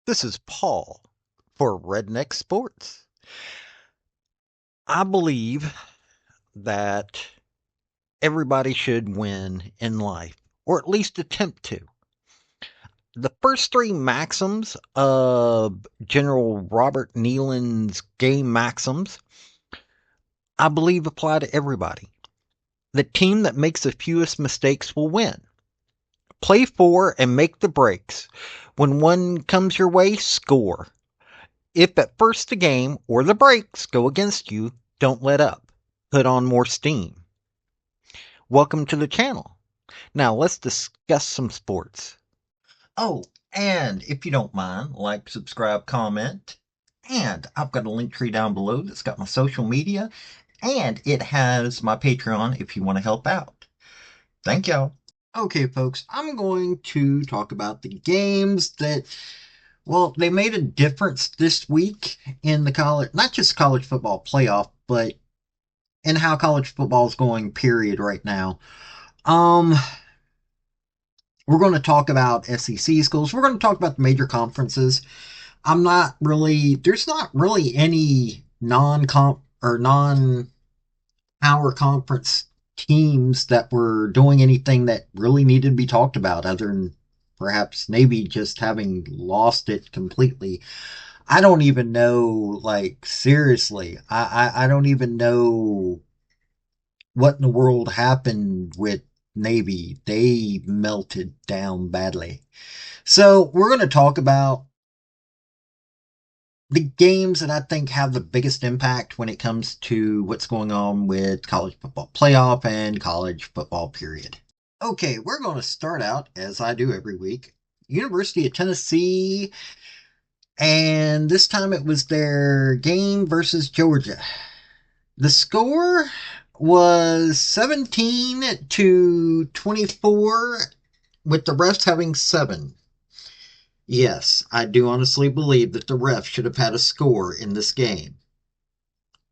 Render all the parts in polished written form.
This is Paul for Redneck Sports. I believe that everybody should win in life, or at least attempt to. The first three maxims of General Robert Nealon's game maxims, I believe apply to everybody. The team that makes the fewest mistakes will win. Play for and make the breaks. When one comes your way, score. If at first the game or the breaks go against you, don't let up. Put on more steam. Welcome to the channel. Now let's discuss some sports. Oh, and if you don't mind, like, subscribe, comment. And I've got a link tree down below that's got my social media, and it has my Patreon if you want to help out. Thank y'all. Okay, folks, I'm going to talk about the games that, well, they made a difference this week in the college, not just college football playoff, but in how college football is going, period, right now. Um, we're going to talk about SEC schools. We're going to talk about the major conferences. There's not really any non-comp or non-power conference teams that were doing anything that really needed to be talked about, other than perhaps Navy just having lost it completely. I don't even know, like, seriously, I don't even know what in the world happened with Navy. They melted down badly. So we're going to talk about the games that I think have the biggest impact when it comes to what's going on with college football playoff and college football period. Okay, we're going to start out, as I do every week, University of Tennessee, and this time it was their game versus Georgia. The score was 17-24, with the refs having 7. Yes, I do honestly believe that the refs should have had a score in this game.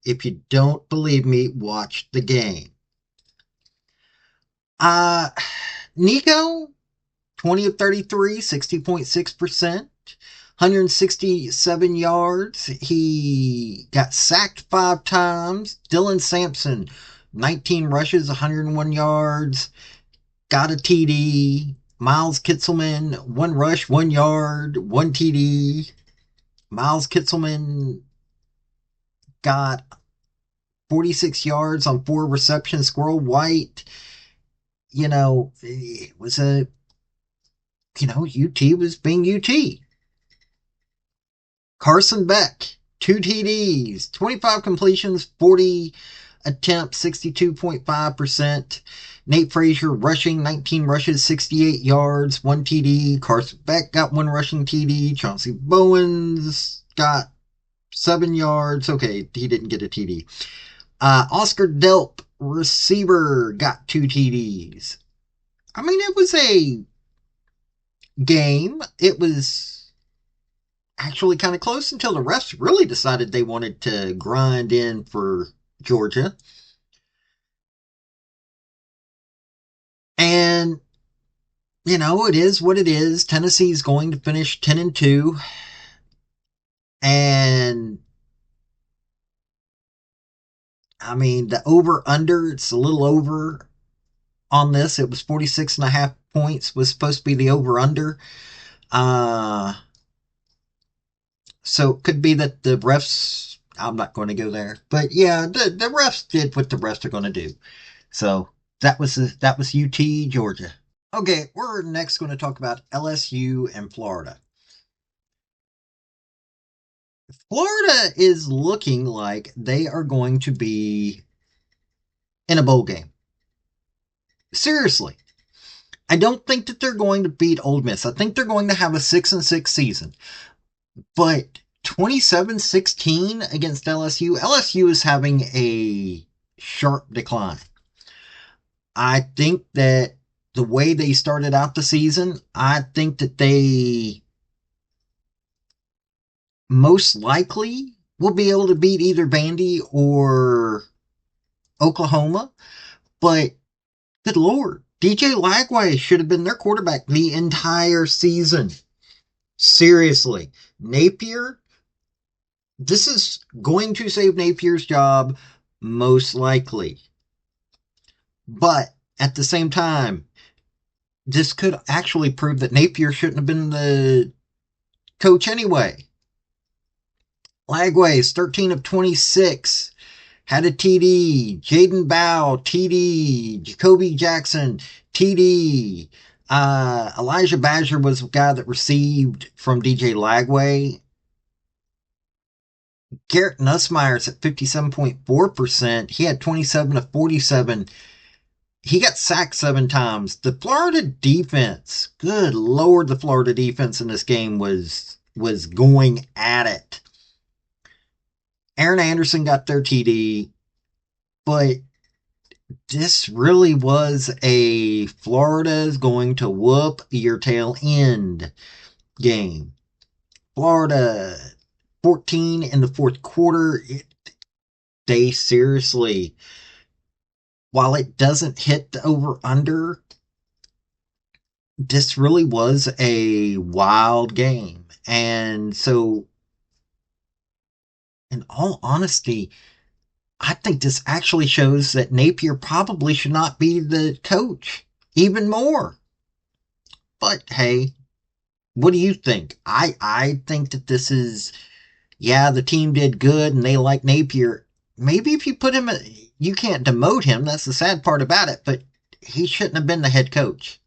If you don't believe me, watch the game. Uh, Nico, 20 of 33, 60.6%, 167 yards. He got sacked 5 times. Dylan Sampson, 19 rushes, 101 yards, got a TD. Miles Kitselman, 1 rush, 1 yard, 1 TD. Miles Kitselman got 46 yards on 4 receptions. Squirrel White, it was UT was being UT. Carson Beck, 2 TDs, 25 completions, 40 attempts, 62.5%. Nate Frazier rushing, 19 rushes, 68 yards, 1 TD. Carson Beck got 1 rushing TD. Chauncey Bowens got 7 yards. Okay, he didn't get a TD. Oscar Delp, receiver, got 2 TDs. I mean, it was a game. It was actually kind of close until the refs really decided they wanted to grind in for Georgia. And, it is what it is. Tennessee's going to finish 10-2. And, I mean, the over-under, it's a little over on this. It was 46.5 points was supposed to be the over-under. So it could be that the refs, I'm not going to go there, but yeah, the refs did what the refs are going to do. So that was UT Georgia. Okay, we're next going to talk about LSU and Florida. Florida is looking like they are going to be in a bowl game. Seriously. I don't think that they're going to beat Ole Miss. I think they're going to have a 6-6 season. But 27-16 against LSU. LSU is having a sharp decline. I think that the way they started out the season, I think that they most likely will be able to beat either Vandy or Oklahoma. But good Lord, DJ Lagway should have been their quarterback the entire season. Seriously, Napier, this is going to save Napier's job, most likely. But at the same time, this could actually prove that Napier shouldn't have been the coach anyway. Lagways, 13 of 26, had a TD. Jaden Bow, TD. Jacoby Jackson, TD. Elijah Badger was the guy that received from DJ Lagway. Garrett Nussmeyer's at 57.4%. He had 27 of 47. He got sacked 7 times. The Florida defense, good Lord, the Florida defense in this game was going at it. Aaron Anderson got their TD, but this really was a Florida's going to whoop your tail end game. Florida 14 in the fourth quarter. They seriously, while it doesn't hit the over-under, this really was a wild game. And so, in all honesty, I think this actually shows that Napier probably should not be the coach even more. But hey, what do you think? I think that this is, yeah, the team did good and they like Napier. Maybe if you put him, you can't demote him. That's the sad part about it. But he shouldn't have been the head coach.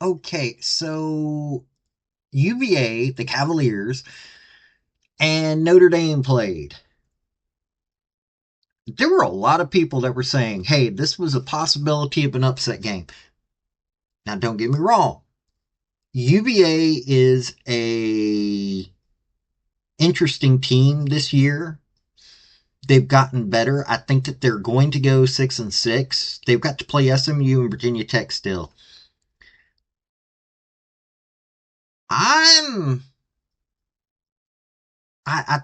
Okay, so UVA, the Cavaliers, and Notre Dame played. There were a lot of people that were saying, hey, this was a possibility of an upset game. Now, don't get me wrong. UVA is a interesting team this year. They've gotten better. I think that they're going to go 6-6. They've got to play SMU and Virginia Tech still. I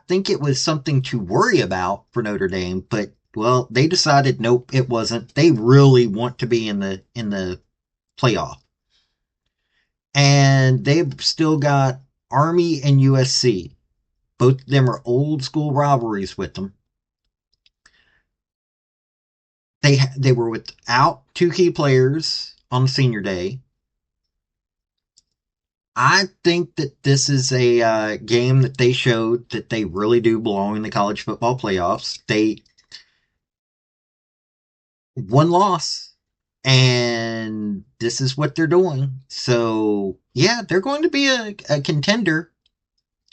think it was something to worry about for Notre Dame, but well, they decided nope, it wasn't. They really want to be in the playoff. And they've still got Army and USC. Both of them are old school rivalries with them. They were without 2 key players on the senior day. I think that this is a game that they showed that they really do belong in the college football playoffs. They one loss, and this is what they're doing. So yeah, they're going to be a contender.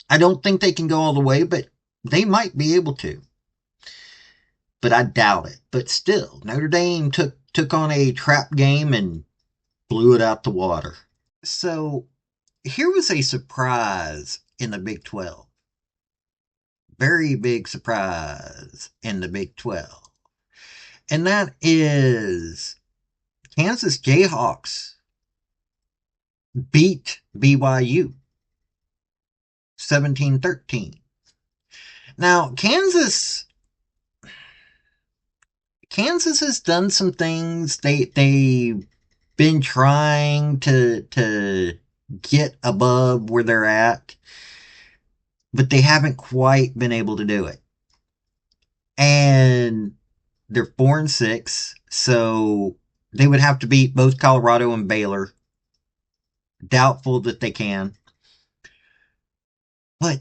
I don't think they can go all the way, but they might be able to. But I doubt it. But still, Notre Dame took on a trap game and blew it out the water. So here was a surprise in the Big 12. Very big surprise in the Big 12. And that is Kansas Jayhawks beat BYU 17-13. Now, Kansas has done some things. They've been trying to get above where they're at, but they haven't quite been able to do it. And they're 4-6, so they would have to beat both Colorado and Baylor. Doubtful that they can. But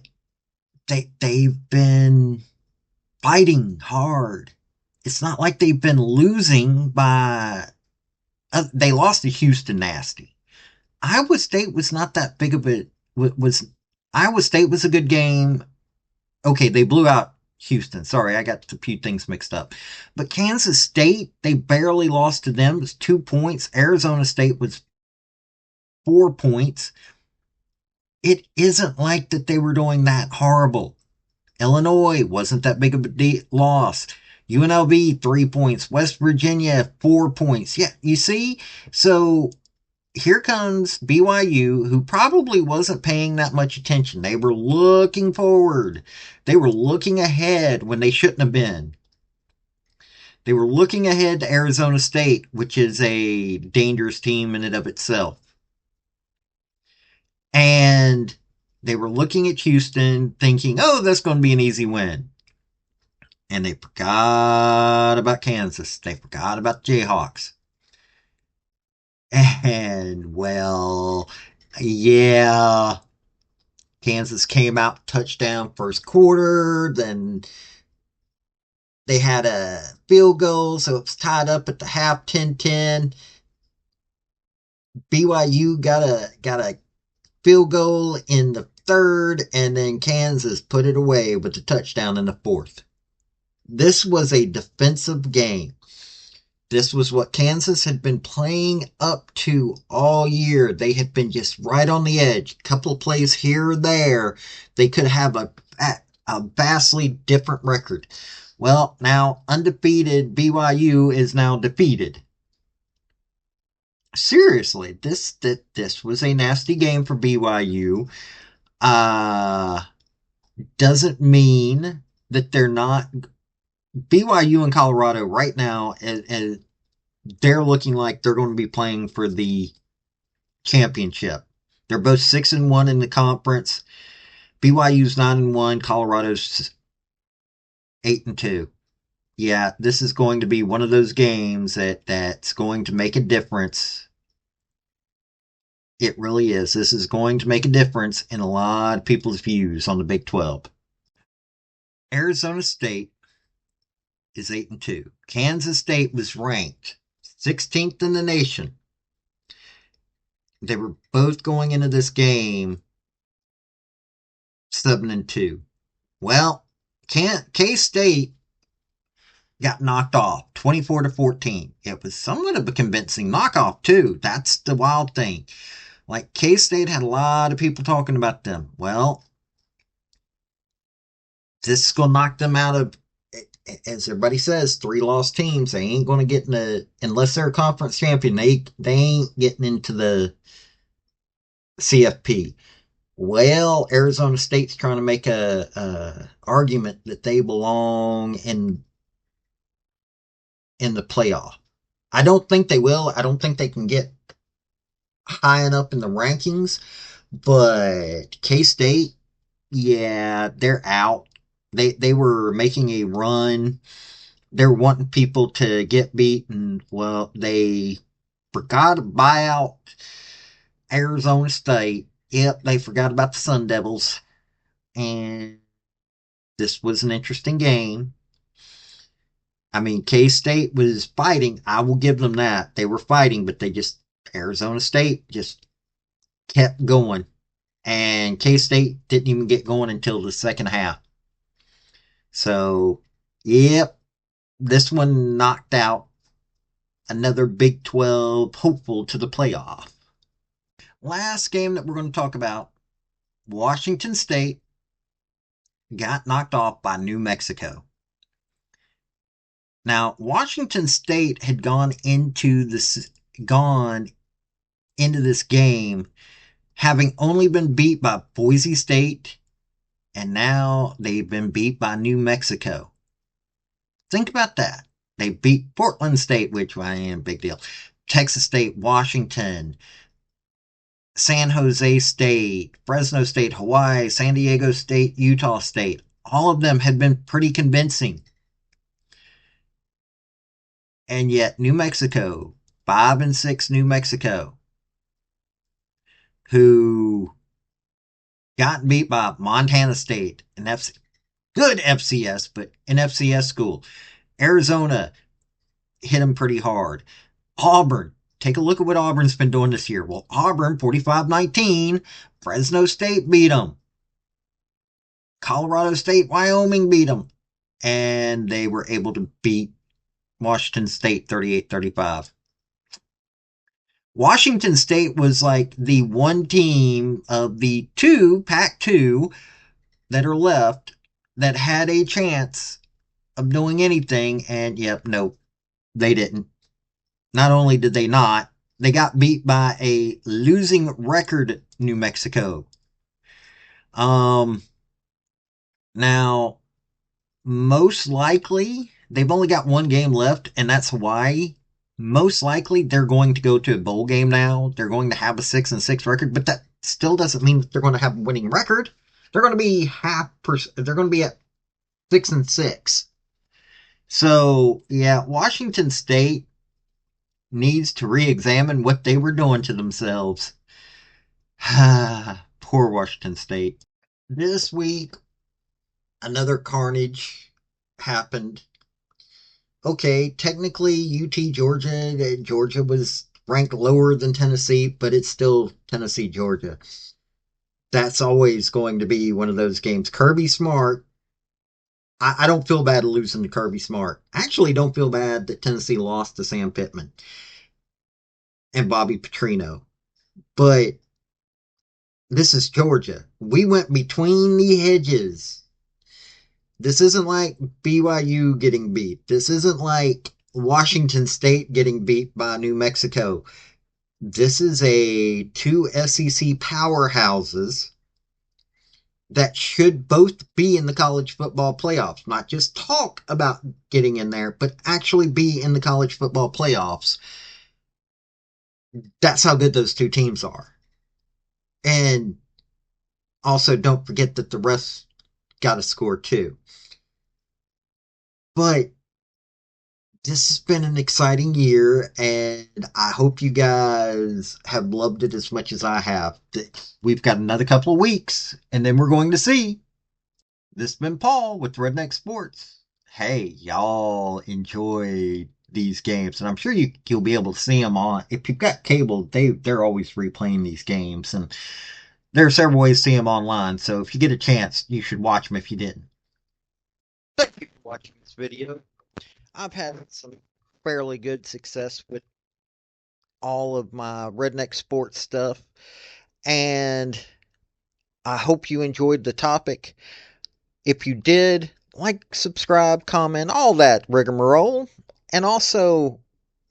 they've been fighting hard. It's not like they've been losing by... they lost to Houston nasty. Iowa State was not that big of a... Iowa State was a good game. Okay, they blew out Houston. Sorry, I got a few things mixed up. But Kansas State, they barely lost to them. It was 2 points. Arizona State was 4 points. It isn't like that they were doing that horrible. Illinois wasn't that big of a loss. UNLV, 3 points. West Virginia, 4 points. Yeah, you see? So here comes BYU, who probably wasn't paying that much attention. They were looking forward. They were looking ahead when they shouldn't have been. They were looking ahead to Arizona State, which is a dangerous team in and of itself. And They were looking at Houston thinking, oh, that's going to be an easy win. And they forgot about Kansas. They forgot about the Jayhawks. And, well, yeah, Kansas came out touchdown first quarter. Then they had a field goal, so it was tied up at the half 10-10. BYU got a field goal in the third, and then Kansas put it away with the touchdown in the fourth. This was a defensive game. This was what Kansas had been playing up to all year. They had been just right on the edge. A couple of plays here or there. They could have a vastly different record. Well, now undefeated BYU is now defeated. Seriously, this was a nasty game for BYU. Doesn't mean that they're not. BYU and Colorado right now, they're looking like they're going to be playing for the championship. They're both 6-1 in the conference. BYU's 9-1. Colorado's 8-2. Yeah, this is going to be one of those games that's going to make a difference. It really is. This is going to make a difference in a lot of people's views on the Big 12. Arizona State is 8-2. Kansas State was ranked 16th in the nation. They were both going into this game 7-2. Well, K-State got knocked off 24-14. It was somewhat of a convincing knockoff too. That's the wild thing. Like, K-State had a lot of people talking about them. Well, this is going to knock them out of, as everybody says, 3 lost teams. They ain't going to get in the, unless they're a conference champion, they ain't getting into the CFP. Well, Arizona State's trying to make a argument that they belong in the playoff. I don't think they will. I don't think they can get high enough in the rankings, but K-State, yeah, they're out. They were making a run. They're wanting people to get beaten. Well, they forgot to buy out Arizona State. Yep, they forgot about the Sun Devils. And this was an interesting game. I mean, K-State was fighting. I will give them that. They were fighting, but Arizona State just kept going. And K-State didn't even get going until the second half. So, yep, this one knocked out another Big 12 hopeful to the playoff. Last game that we're going to talk about, Washington State got knocked off by New Mexico. Now, Washington State had gone into this game having only been beat by Boise State, and now they've been beat by New Mexico. Think about that. They beat Portland State, which I am big deal. Texas State, Washington, San Jose State, Fresno State, Hawaii, San Diego State, Utah State. All of them had been pretty convincing. And yet New Mexico, 5-6 New Mexico, who got beat by Montana State, an good FCS, but an FCS school. Arizona hit them pretty hard. Auburn, take a look at what Auburn's been doing this year. Well, Auburn, 45-19. Fresno State beat them. Colorado State, Wyoming beat them. And they were able to beat Washington State 38-35. Washington State was like the one team of the Pac-2 that are left that had a chance of doing anything, and yep, nope, they didn't. Not only did they not, they got beat by a losing record New Mexico. Now, most likely, they've only got one game left, and that's Hawaii. Most likely, they're going to go to a bowl game now. They're going to have a 6-6 record, but Still doesn't mean that they're going to have a winning record. They're going to be they're going to be at 6-6. So yeah, Washington State needs to re-examine what they were doing to themselves. Poor Washington State. This week, another carnage happened. Okay, technically UT Georgia was ranked lower than Tennessee, but it's still Tennessee Georgia. That's always going to be one of those games. Kirby Smart, I don't feel bad losing to Kirby Smart. I actually don't feel bad that Tennessee lost to Sam Pittman and Bobby Petrino. But this is Georgia. We went between the hedges. This isn't like BYU getting beat. This isn't like Washington State getting beat by New Mexico. This is a two SEC powerhouses that should both be in the college football playoffs. Not just talk about getting in there, but actually be in the college football playoffs. That's how good those two teams are. And also, don't forget that the refs got to score too. But this has been an exciting year, and I hope you guys have loved it as much as I have. We've got another couple of weeks, and then we're going to see. This has been Paul with Redneck Sports. Hey, y'all enjoy these games, and I'm sure you'll be able to see them on. If you've got cable, they're always replaying these games, and there are several ways to see them online. So if you get a chance, you should watch them if you didn't. Thank you for watching this video. I've had some fairly good success with all of my redneck sports stuff, and I hope you enjoyed the topic. If you did, like, subscribe, comment, all that rigmarole, and also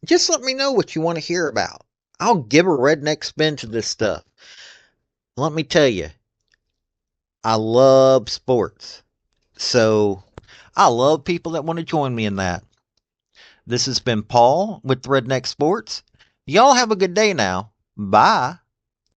just let me know what you want to hear about. I'll give a redneck spin to this stuff. Let me tell you, I love sports, so I love people that want to join me in that. This has been Paul with Redneck Sports. Y'all have a good day now. Bye.